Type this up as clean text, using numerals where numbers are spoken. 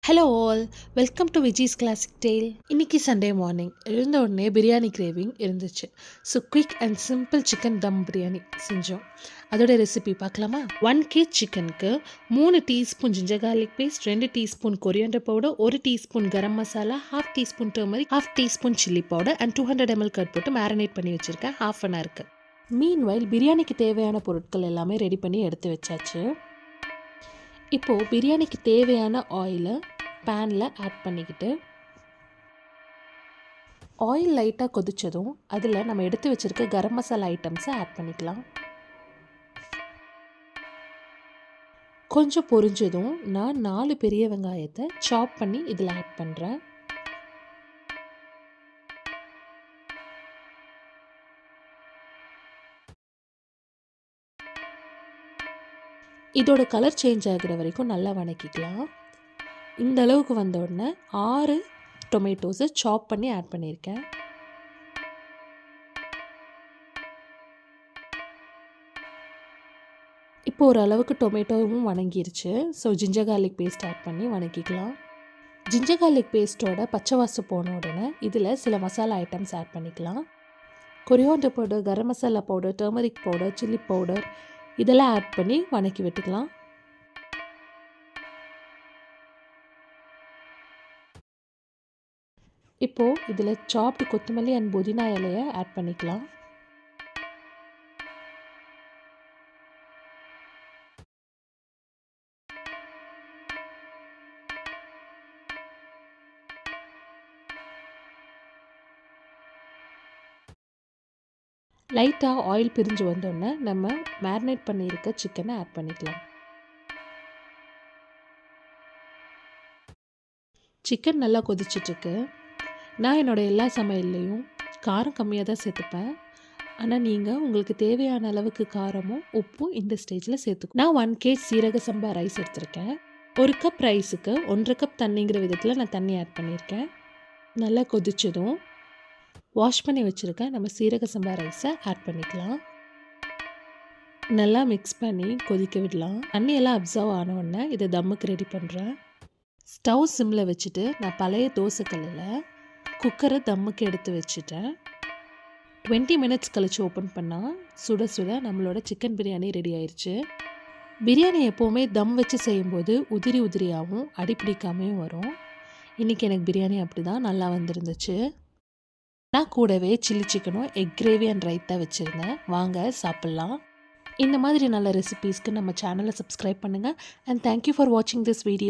Hello all, welcome to Viji's classic tale. இன்னைக்கு Sunday morning எழுந்த உடனே பிரியாணி கிரேவிங் இருந்துச்சு. So quick and simple chicken dum biryani செஞ்சோம். அதோட ரெசிபி பார்க்கலாமா? 1 kg சிக்கனுக்கு 3 teaspoon ginger garlic paste, 2 teaspoon coriander powder, 1 teaspoon garam masala, 1/2 teaspoon turmeric, 1/2 teaspoon chilli powder and 200 ml curd போட்டு marinate பண்ணி வச்சுருக்கேன் 1/2 an hour. மீன்வைல் பிரியாணிக்கு தேவையான பொருட்கள் எல்லாமே ரெடி பண்ணி எடுத்து வச்சாச்சு. இப்போது பிரியாணிக்கு தேவையான ஆயிலை பேனில் ஆட் பண்ணிக்கிட்டு ஆயில் லைட்டாக கொதித்ததும் அதில் நம்ம எடுத்து வச்சுருக்க கரம் மசாலா ஐட்டம்ஸை ஆட் பண்ணிக்கலாம். கொஞ்சம் பொரிஞ்சதும் நான் 4 பெரிய வெங்காயத்தை சாப் பண்ணி இதில் ஆட் பண்ணுறேன். இதோட கலர் சேஞ்ச் ஆகிற வரைக்கும் நல்லா வதக்கிக்கலாம். இந்த அளவுக்கு வந்த உடனே 6 டொமேட்டோஸை சாப் பண்ணி ஆட் பண்ணியிருக்கேன். இப்போ ஓரளவுக்கு டொமேட்டோவும் வதங்கிருச்சு. So ginger garlic paste add பண்ணி வதக்கிக்கலாம். ஜிஞ்சர் கார்லிக் பேஸ்ட்டோட பச்சை வாசம் போன உடனே இதில் சில மசாலா ஐட்டம்ஸ் ஆட் பண்ணிக்கலாம். Coriander powder, garam masala powder, turmeric powder, chilli powder இதெல்லாம் ஆட் பண்ணி வதக்கி விட்டுக்கலாம். இப்போது இதில் சாப்டு கொத்தமல்லி அண்ட் புதினா இலையை ஆட் பண்ணிக்கலாம். லைட்டாக ஆயில் பிரிஞ்சு வந்தோடனே நம்ம மேரினேட் பண்ணியிருக்க சிக்கனை ஆட் பண்ணிக்கலாம். சிக்கன் நல்லா கொதிச்சிட்ருக்கு. நான் என்னோடய எல்லா சமையல்லையும் காரம் கம்மியாக தான் சேர்த்துப்பேன். ஆனால் நீங்கள் உங்களுக்கு தேவையான அளவுக்கு காரமும் உப்பும் இந்த ஸ்டேஜில் சேர்த்துக்கணும். நான் 1 kg சீரக சம்பா ரைஸ் எடுத்திருக்கேன். 1 கப் ரைஸுக்கு 1.5 கப் தண்ணிங்கிற விதத்தில் நான் தண்ணி ஆட் பண்ணியிருக்கேன். நல்லா கொதிச்சதும் வாஷ் பண்ணி வச்சுருக்கேன் நம்ம சீரக சம்பா ரைஸை ஆட் பண்ணிக்கலாம். நல்லா மிக்ஸ் பண்ணி கொதிக்க விடலாம். தண்ணியெல்லாம் அப்சர்வ் ஆனவுடனே இதை தம்முக்கு ரெடி பண்ணுறேன். ஸ்டவ் சிம்மில் வச்சுட்டு நான் பழைய தோசைக்கல்லில் குக்கரை தம்முக்கு எடுத்து வச்சுட்டேன். 20 minutes கழித்து ஓப்பன் பண்ணால் சுட சுட நம்மளோட சிக்கன் பிரியாணி ரெடி ஆயிடுச்சு. பிரியாணி எப்போவுமே தம் வச்சு செய்யும்போது உதிரி உதிரியாகவும் அடிப்பிடிக்காமையும் வரும். இன்றைக்கி எனக்கு பிரியாணி அப்படி தான் நல்லா வந்துருந்துச்சு. நான் கூடவே சில்லி சிக்கனும் எக் கிரேவி அண்ட் ரைத்தா வச்சுருந்தேன். வாங்க சாப்பிட்லாம். இந்த மாதிரி நல்ல ரெசிபீஸ்க்கு நம்ம சேனலை சப்ஸ்கிரைப் பண்ணுங்கள். அண்ட் தேங்க்யூ ஃபார் வாட்சிங் திஸ் வீடியோ.